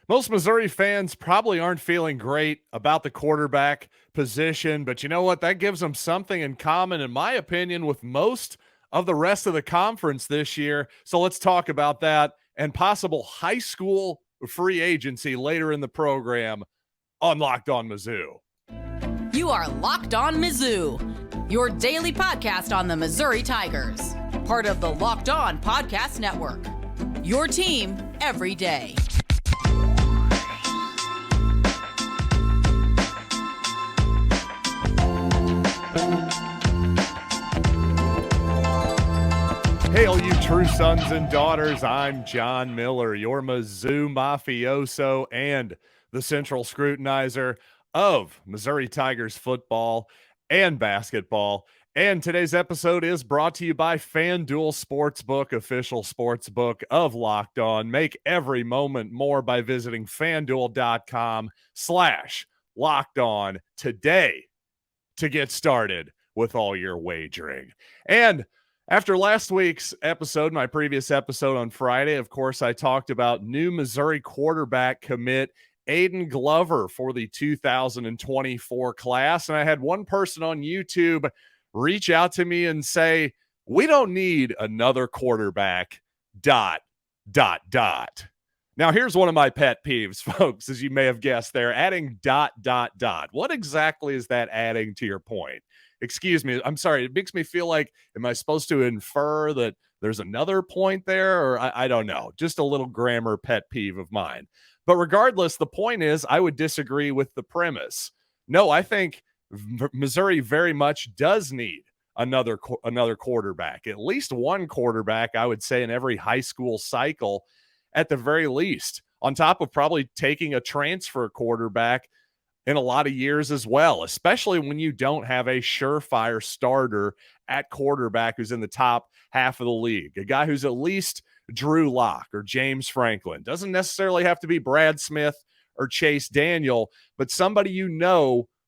Most Missouri fans probably aren't feeling great about the quarterback position, but you know what? That gives them something in common, in my opinion, with most of the rest of the conference this year. So let's talk about that and possible high school free agency later in the program on Locked On Mizzou. You are Locked On Mizzou, your daily podcast on the Missouri Tigers, part of the Locked On Podcast Network, your team every day. Hail, you true sons and daughters. I'm John Miller, your Mizzou mafioso and the central scrutinizer of Missouri Tigers football and basketball. And today's episode is brought to you by FanDuel Sportsbook, official sportsbook of Locked On. Make every moment more by visiting FanDuel.com/LockedOn today to get started with all your wagering. And after last week's episode, my previous episode on Friday, of course, I talked about new Missouri quarterback commit Aiden Glover for the 2024 class. And I had one person on YouTube reach out to me and say, we don't need another quarterback, ... Now, here's one of my pet peeves, folks, as you may have guessed there, adding ... What exactly is that adding to your point? Excuse me. I'm sorry. It makes me feel like, am I supposed to infer that there's another point there? Or I don't know. Just a little grammar pet peeve of mine. But regardless, the point is I would disagree with the premise. No, I think Missouri very much does need another quarterback, at least one quarterback, I would say, in every high school cycle at the very least, on top of probably taking a transfer quarterback in a lot of years as well, especially when you don't have a surefire starter at quarterback who's in the top half of the league, a guy who's at least Drew Lock or James Franklin. Doesn't necessarily have to be Brad Smith or Chase Daniel, but somebody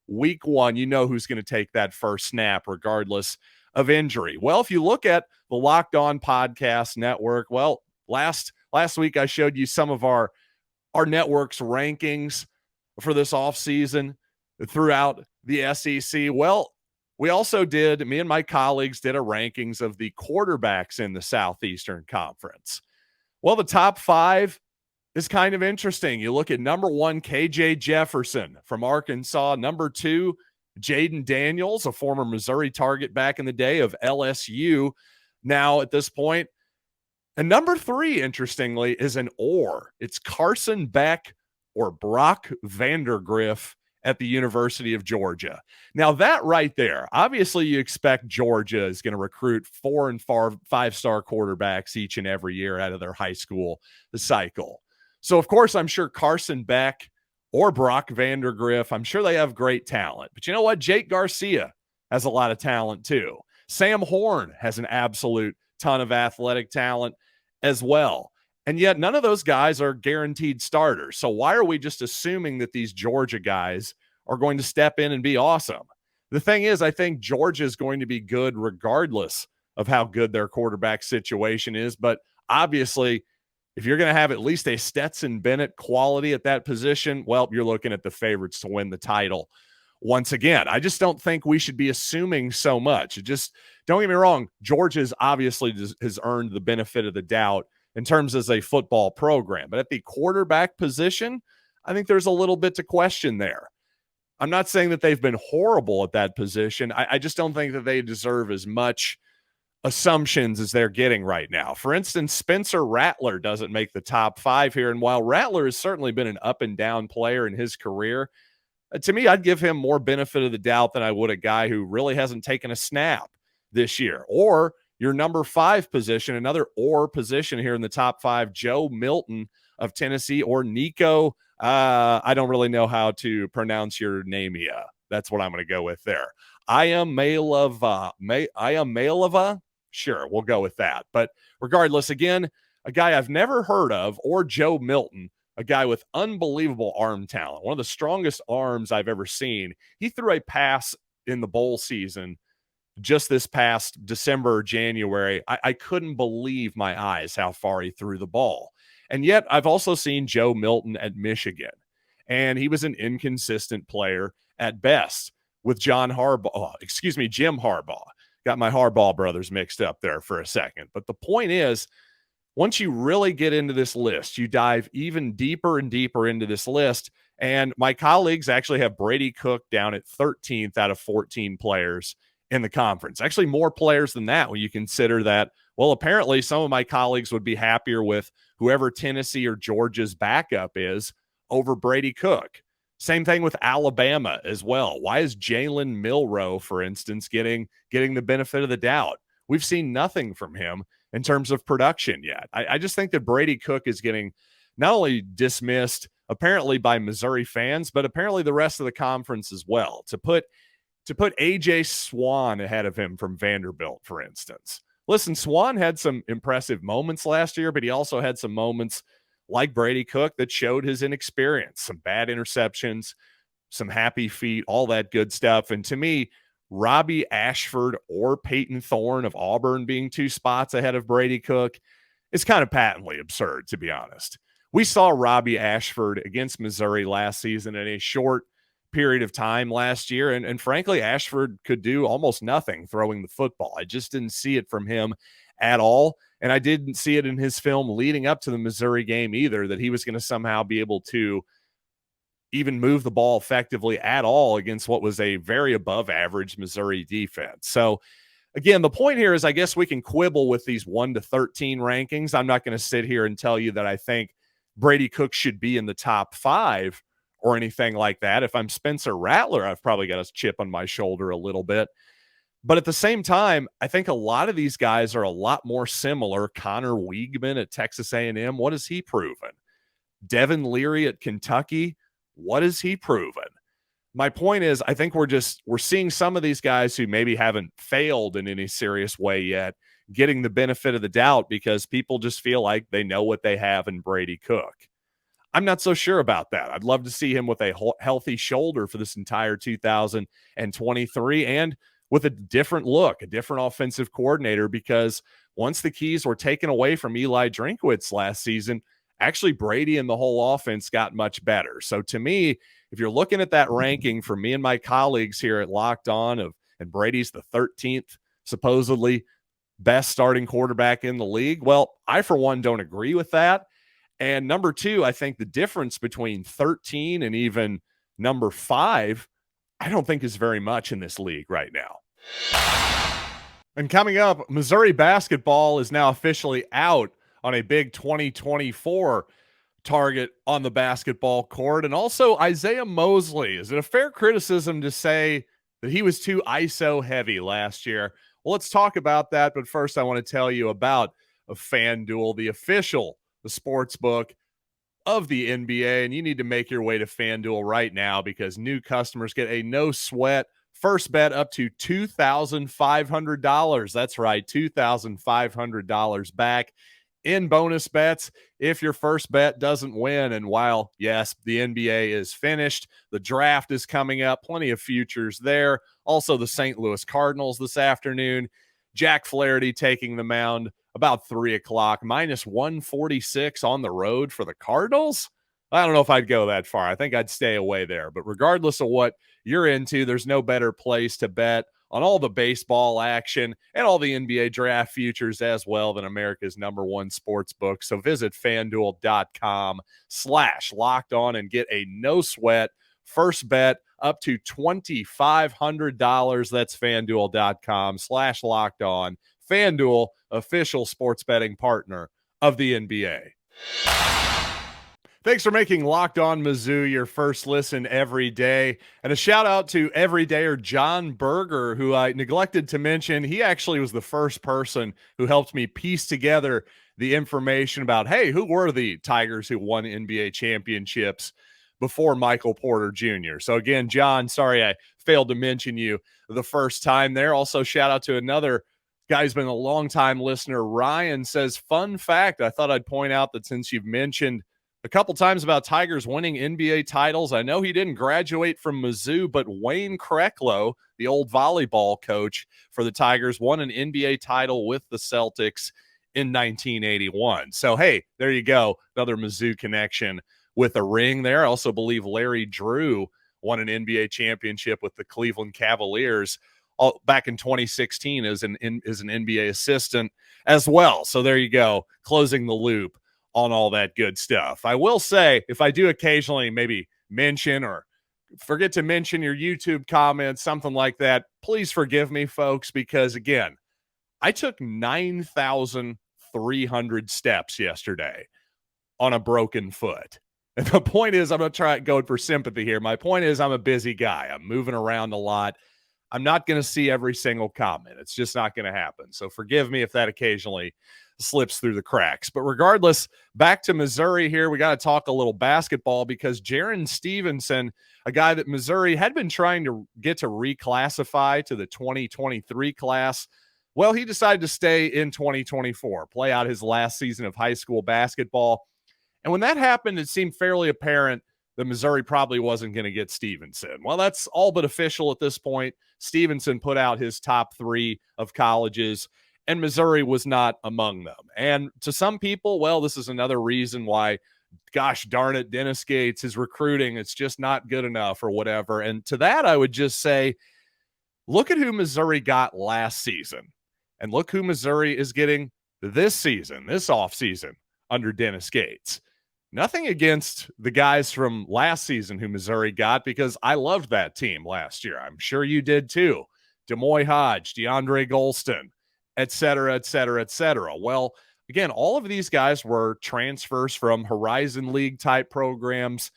week one, who's going to take that first snap regardless of injury. Well, if you look at the Locked On Podcast Network, well, last week I showed you some of our network's rankings for this offseason throughout the SEC. Well, me and my colleagues did a rankings of the quarterbacks in the Southeastern Conference. Well, the top 5 is kind of interesting. You look at number 1, KJ Jefferson from Arkansas. Number 2, Jaden Daniels, a former Missouri target back in the day of LSU. Now at this point, and number 3, interestingly, is an or. It's Carson Beck or Brock Vandergriff at the University of Georgia. Now that right there, obviously you expect Georgia is going to recruit 4- and 5-star quarterbacks each and every year out of their high school cycle. So of course, I'm sure Carson Beck or Brock Vandergriff, I'm sure they have great talent. But you know what? Jake Garcia has a lot of talent too. Sam Horn has an absolute ton of athletic talent as well. And yet none of those guys are guaranteed starters. So why are we just assuming that these Georgia guys are going to step in and be awesome? The thing is, I think Georgia is going to be good regardless of how good their quarterback situation is. But obviously, if you're going to have at least a Stetson Bennett quality at that position, well, you're looking at the favorites to win the title. Once again, I just don't think we should be assuming so much. Don't get me wrong, Georgia's obviously has earned the benefit of the doubt in terms as a football program. But at the quarterback position, I think there's a little bit to question there. I'm not saying that they've been horrible at that position. I just don't think that they deserve as much assumptions as they're getting right now. For instance, Spencer Rattler doesn't make the top 5 here. And while Rattler has certainly been an up and down player in his career, to me, I'd give him more benefit of the doubt than I would a guy who really hasn't taken a snap this year. Or your number 5 position, another or position here in the top 5, Joe Milton of Tennessee, or Nico. I don't really know how to pronounce your name here. That's what I'm going to go with there. Iamaleava. Sure, we'll go with that. But regardless, again, a guy I've never heard of, or Joe Milton, a guy with unbelievable arm talent, one of the strongest arms I've ever seen. He threw a pass in the bowl season just this past December or January. I couldn't believe my eyes how far he threw the ball. And yet I've also seen Joe Milton at Michigan, and he was an inconsistent player at best with Jim Harbaugh. Got my Harbaugh brothers mixed up there for a second. But the point is, once you really get into this list, you dive even deeper and deeper into this list. And my colleagues actually have Brady Cook down at 13th out of 14 players in the conference. Actually, more players than that when you consider that, well, apparently some of my colleagues would be happier with whoever Tennessee or Georgia's backup is over Brady Cook. Same thing with Alabama as well. Why is Jalen Milroe, for instance, getting the benefit of the doubt? We've seen nothing from him in terms of production yet. I just think that Brady Cook is getting not only dismissed apparently by Missouri fans, but apparently the rest of the conference as well. To put AJ Swan ahead of him from Vanderbilt, for instance. Listen, Swan had some impressive moments last year, but he also had some moments like Brady Cook that showed his inexperience, some bad interceptions, some happy feet, all that good stuff. And to me, Robbie Ashford or Peyton Thorne of Auburn being 2 spots ahead of Brady Cook is kind of patently absurd, to be honest. We saw Robbie Ashford against Missouri last season in a short period of time last year, and frankly, Ashford could do almost nothing throwing the football. I just didn't see it from him at all, and I didn't see it in his film leading up to the Missouri game either, that he was going to somehow be able to even move the ball effectively at all against what was a very above average Missouri defense. So again, the point here is I guess we can quibble with these 1 to 13 rankings. I'm not going to sit here and tell you that I think Brady Cook should be in the top 5 or anything like that. If I'm Spencer Rattler, I've probably got a chip on my shoulder a little bit. But at the same time, I think a lot of these guys are a lot more similar. Connor Weigman at Texas A&M, what has he proven? Devin Leary at Kentucky, what has he proven? My point is, I think we're seeing some of these guys who maybe haven't failed in any serious way yet, getting the benefit of the doubt because people just feel like they know what they have in Brady Cook. I'm not so sure about that. I'd love to see him with a healthy shoulder for this entire 2023 and with a different look, a different offensive coordinator, because once the keys were taken away from Eli Drinkwitz last season, actually Brady and the whole offense got much better. So to me, if you're looking at that ranking for me and my colleagues here at Locked On and Brady's the 13th supposedly best starting quarterback in the league, well, I for one don't agree with that. And number 2, I think the difference between 13 and even number 5, I don't think is very much in this league right now. And coming up, Missouri basketball is now officially out on a big 2024 target on the basketball court. And also Isaiah Mosley. Is it a fair criticism to say that he was too ISO heavy last year? Well, let's talk about that. But first, I want to tell you about FanDuel, the sports book of the NBA. And you need to make your way to FanDuel right now because new customers get a no sweat first bet up to $2,500. That's right, $2,500 back in bonus bets if your first bet doesn't win. And while, yes, the NBA is finished, the draft is coming up, plenty of futures there. Also, the St. Louis Cardinals this afternoon. Jack Flaherty taking the mound about 3 o'clock, minus 146 on the road for the Cardinals. I don't know if I'd go that far. I think I'd stay away there. But regardless of what you're into, there's no better place to bet on all the baseball action and all the NBA draft futures as well than America's #1 sports book. So visit FanDuel.com/lockedon and get a no sweat first bet up to $2,500. That's FanDuel.com/lockedon. FanDuel, official sports betting partner of the NBA. Thanks for making Locked On Mizzou your first listen every day. And a shout out to everydayer John Berger, who I neglected to mention. He actually was the first person who helped me piece together the information about, hey, who were the Tigers who won NBA championships before Michael Porter Jr. So again, John, sorry I failed to mention you the first time there. Also, shout out to another guy who's been a longtime listener. Ryan says, fun fact, I thought I'd point out that since you've mentioned a couple times about Tigers winning NBA titles, I know he didn't graduate from Mizzou, but Wayne Krecklow, the old volleyball coach for the Tigers, won an NBA title with the Celtics in 1981. So, hey, there you go. Another Mizzou connection with a ring there. I also believe Larry Drew won an NBA championship with the Cleveland Cavaliers back in 2016 as an NBA assistant as well. So there you go, closing the loop on all that good stuff. I will say, if I do occasionally maybe mention or forget to mention your YouTube comments, something like that, please forgive me, folks, because again, I took 9,300 steps yesterday on a broken foot. And the point is, I'm going to try going for sympathy here. My point is, I'm a busy guy. I'm moving around a lot. I'm not going to see every single comment. It's just not going to happen. So forgive me if that occasionally slips through the cracks. But regardless, back to Missouri here. We got to talk a little basketball because Jarin Stephenson, a guy that Missouri had been trying to get to reclassify to the 2023 class, well, he decided to stay in 2024, play out his last season of high school basketball. And when that happened, it seemed fairly apparent that Missouri probably wasn't going to get Stephenson. Well, that's all but official at this point. Stephenson put out his top 3 of colleges, and Missouri was not among them. And to some people, well, this is another reason why, gosh darn it, Dennis Gates, his recruiting, it's just not good enough or whatever. And to that, I would just say, look at who Missouri got last season, and look who Missouri is getting this season, this offseason under Dennis Gates. Nothing against the guys from last season who Missouri got, because I loved that team last year. I'm sure you did too. Demoy Hodge, DeAndre Golston, et cetera, et cetera, et cetera. Well, again, all of these guys were transfers from Horizon League type programs,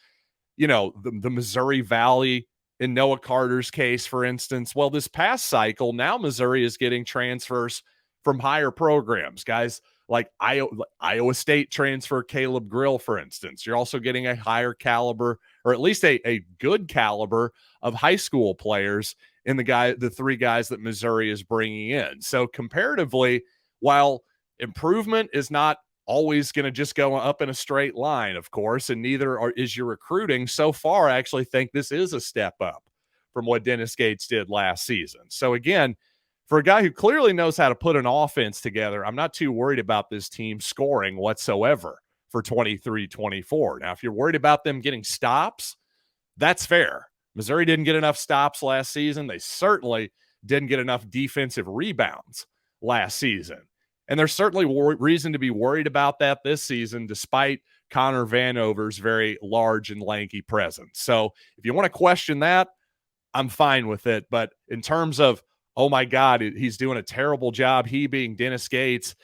you know, the Missouri Valley in Noah Carter's case, for instance. Well, this past cycle, now Missouri is getting transfers from higher programs, guys like Iowa State transfer Caleb Grill, for instance. You're also getting a higher caliber, or at least a good caliber of high school players in the 3 guys that Missouri is bringing in. So comparatively, while improvement is not always going to just go up in a straight line, of course, and neither is your recruiting, so far I actually think this is a step up from what Dennis Gates did last season. So again, for a guy who clearly knows how to put an offense together, I'm not too worried about this team scoring whatsoever for 23-24. Now, if you're worried about them getting stops, that's fair. Missouri didn't get enough stops last season. They certainly didn't get enough defensive rebounds last season. And there's certainly reason to be worried about that this season, despite Connor Vanover's very large and lanky presence. So if you want to question that, I'm fine with it. But in terms of, oh my God, he's doing a terrible job, he being Dennis Gates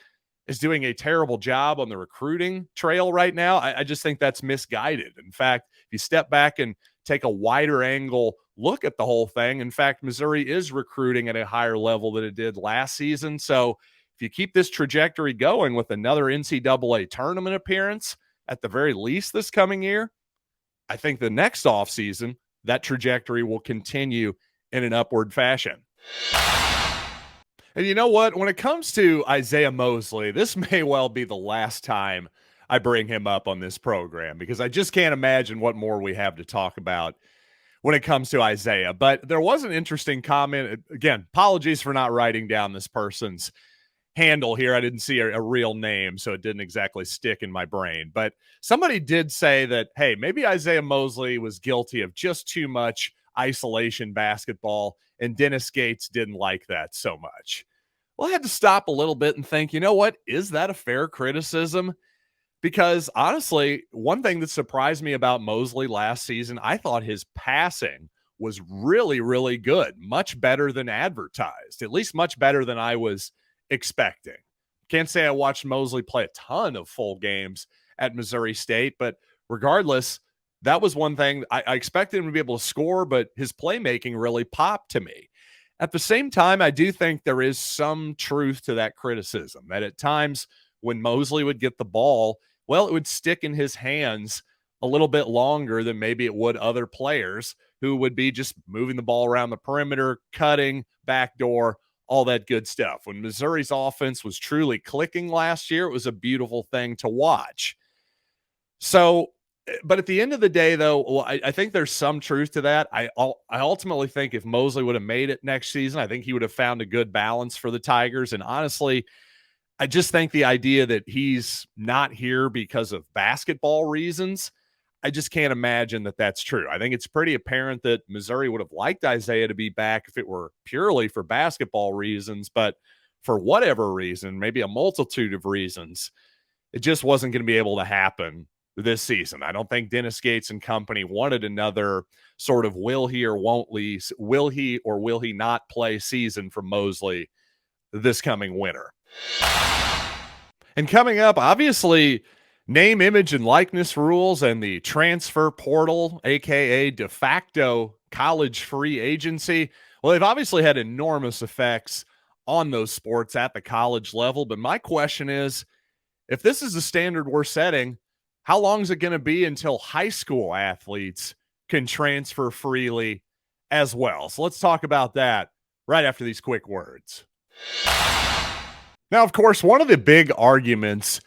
is doing a terrible job on the recruiting trail right now, I just think that's misguided. In fact, if you step back and take a wider angle look at the whole thing, in fact, Missouri is recruiting at a higher level than it did last season. So if you keep this trajectory going with another NCAA tournament appearance, at the very least this coming year, I think the next offseason, that trajectory will continue in an upward fashion. And you know what? When it comes to Isaiah Mosley, this may well be the last time I bring him up on this program, because I just can't imagine what more we have to talk about when it comes to Isaiah. But there was an interesting comment. Again, apologies for not writing down this person's handle here. I didn't see a real name, so it didn't exactly stick in my brain. But somebody did say that, hey, maybe Isaiah Mosley was guilty of just too much isolation basketball, and Dennis Gates didn't like that so much. Well, I had to stop a little bit and think, you know what? Is that a fair criticism? Because honestly, one thing that surprised me about Mosley last season, I thought his passing was really, really good, much better than advertised, at least much better than I was expecting. Can't say I watched Mosley play a ton of full games at Missouri State, but regardless, that was one thing. I expected him to be able to score, but his playmaking really popped to me. At the same time, I do think there is some truth to that criticism, that at times when Mosley would get the ball, well, it would stick in his hands a little bit longer than maybe it would other players who would be just moving the ball around the perimeter, cutting, backdoor, all that good stuff. When Missouri's offense was truly clicking last year, it was a beautiful thing to watch. So, but at the end of the day, though, well, I think there's some truth to that. I ultimately think if Mosley would have made it next season, I think he would have found a good balance for the Tigers. And honestly, I just think the idea that he's not here because of basketball reasons, I just can't imagine that that's true. I think it's pretty apparent that Missouri would have liked Isaiah to be back if it were purely for basketball reasons, but for whatever reason, maybe a multitude of reasons, it just wasn't going to be able to happen this season. I don't think Dennis Gates and company wanted another sort of will he or will he not play season from Mosley this coming winter. And coming up, obviously, name, image, and likeness rules and the transfer portal, aka de facto college free agency. Well, they've obviously had enormous effects on those sports at the college level. But my question is, if this is the standard we're setting, how long is it going to be until high school athletes can transfer freely as well? So let's talk about that right after these quick words. Now, of course, one of the big arguments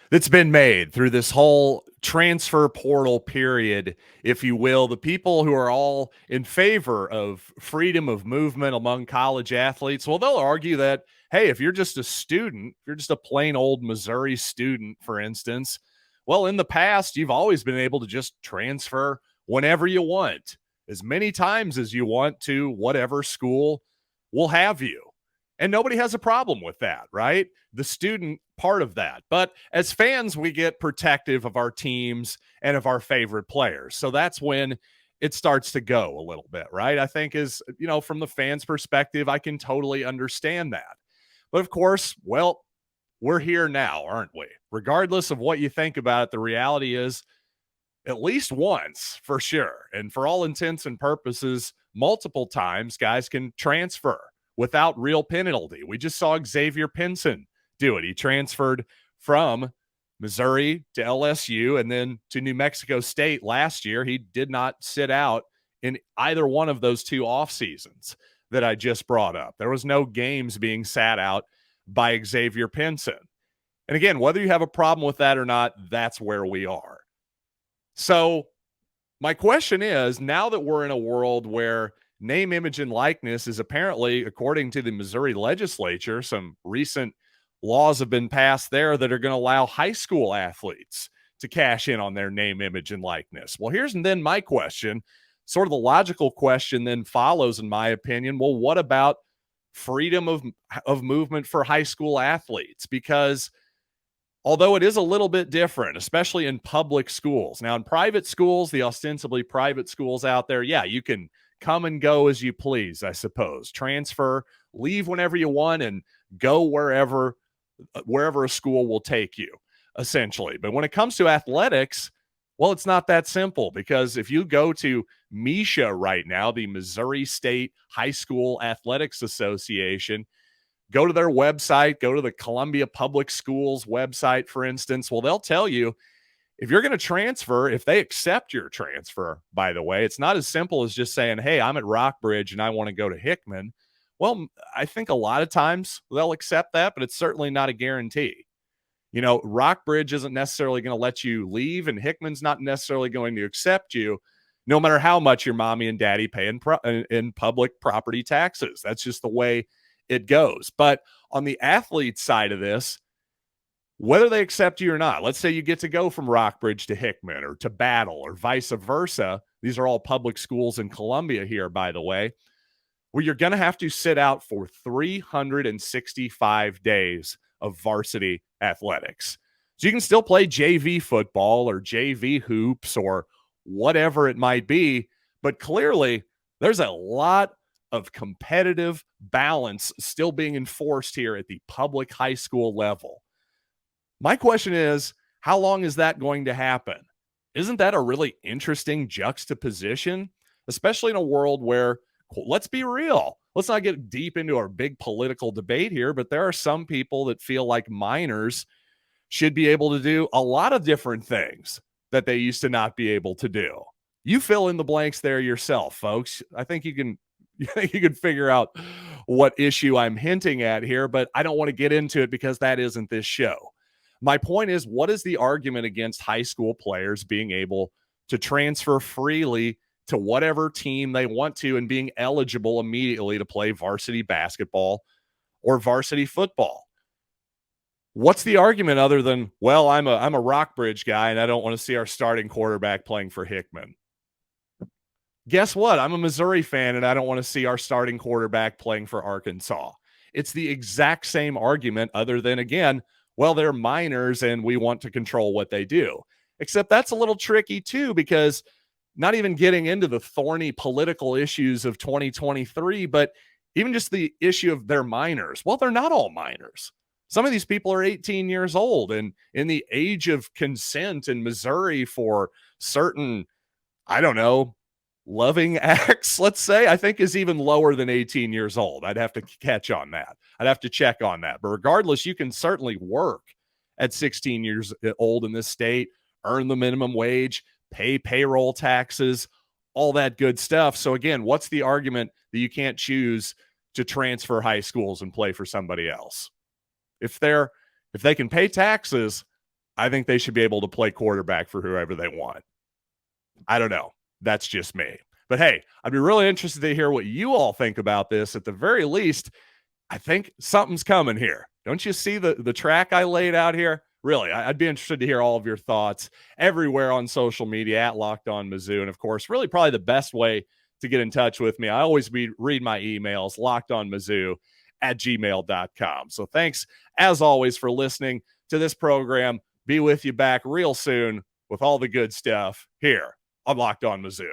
that's been made through this whole transfer portal period, if you will, the people who are all in favor of freedom of movement among college athletes, well, they'll argue that, hey, if you're just a student, if you're just a plain old Missouri student, for instance, well, in the past, you've always been able to just transfer whenever you want, as many times as you want to whatever school will have you. And nobody has a problem with that, right? The student part of that. But as fans, we get protective of our teams and of our favorite players. So that's when it starts to go a little bit, right? I think from the fans' perspective, I can totally understand that. But of course, well, we're here now, aren't we? Regardless of what you think about it, the reality is at least once for sure. And for all intents and purposes, multiple times guys can transfer without real penalty. We just saw Xavier Pinson do it. He transferred from Missouri to LSU and then to New Mexico State last year. He did not sit out in either one of those two off seasons that I just brought up. There was no games being sat out by Xavier Pinson. And again, whether you have a problem with that or not, that's where we are. So my question is, now that we're in a world where name, image, and likeness is apparently, according to the Missouri legislature, some recent laws have been passed there that are going to allow high school athletes to cash in on their name, image, and likeness. Well, here's then my question. Sort of the logical question then follows, in my opinion. Well, what about freedom of movement for high school athletes? Because although it is a little bit different, especially in public schools. Now, in private schools, the ostensibly private schools out there, yeah, you can come and go as you please, I suppose. Transfer, leave whenever you want, and go wherever a school will take you, essentially. But when it comes to athletics, well, it's not that simple, because if you go to MSHA right now, the Missouri State High School Athletics Association, go to their website, go to the Columbia Public Schools website, for instance, well, they'll tell you, if you're going to transfer, if they accept your transfer, by the way, it's not as simple as just saying, hey, I'm at Rockbridge and I want to go to Hickman. Well, I think a lot of times they'll accept that, but it's certainly not a guarantee. Rockbridge isn't necessarily going to let you leave, and Hickman's not necessarily going to accept you, no matter how much your mommy and daddy pay in public property taxes. That's just the way it goes. But on the athlete side of this, whether they accept you or not, let's say you get to go from Rockbridge to Hickman or to Battle or vice versa. These are all public schools in Columbia here, by the way, where you're going to have to sit out for 365 days of varsity athletics. So you can still play JV football or JV hoops or whatever it might be, but clearly there's a lot of competitive balance still being enforced here at the public high school level. My question is, how long is that going to happen? Isn't that a really interesting juxtaposition, especially in a world where, let's be real, let's not get deep into our big political debate here, but there are some people that feel like minors should be able to do a lot of different things that they used to not be able to do. You fill in the blanks there yourself, folks. I think you can figure out what issue I'm hinting at here, but I don't want to get into it because that isn't this show. My point is, what is the argument against high school players being able to transfer freely to whatever team they want to and being eligible immediately to play varsity basketball or varsity football? What's the argument other than, well, I'm a Rockbridge guy and I don't want to see our starting quarterback playing for Hickman? Guess what? I'm a Missouri fan and I don't want to see our starting quarterback playing for Arkansas. It's the exact same argument other than, again, well, they're minors and we want to control what they do. Except that's a little tricky too, because not even getting into the thorny political issues of 2023, but even just the issue of their minors. Well, they're not all minors. Some of these people are 18 years old and in the age of consent in Missouri for certain, I don't know, loving acts, let's say, I think is even lower than 18 years old. I'd have to catch on that. I'd have to check on that. But regardless, you can certainly work at 16 years old in this state, earn the minimum wage, pay payroll taxes, all that good stuff. So again, what's the argument that you can't choose to transfer high schools and play for somebody else? If they can pay taxes, I think they should be able to play quarterback for whoever they want. I don't know. That's just me. But hey, I'd be really interested to hear what you all think about this. At the very least, I think something's coming here. Don't you see the track I laid out here? Really, I'd be interested to hear all of your thoughts everywhere on social media at Locked On Mizzou. And of course, really probably the best way to get in touch with me, I always read my emails, lockedonmizzou@gmail.com. So thanks, as always, for listening to this program. Be with you back real soon with all the good stuff here on Locked On Mizzou.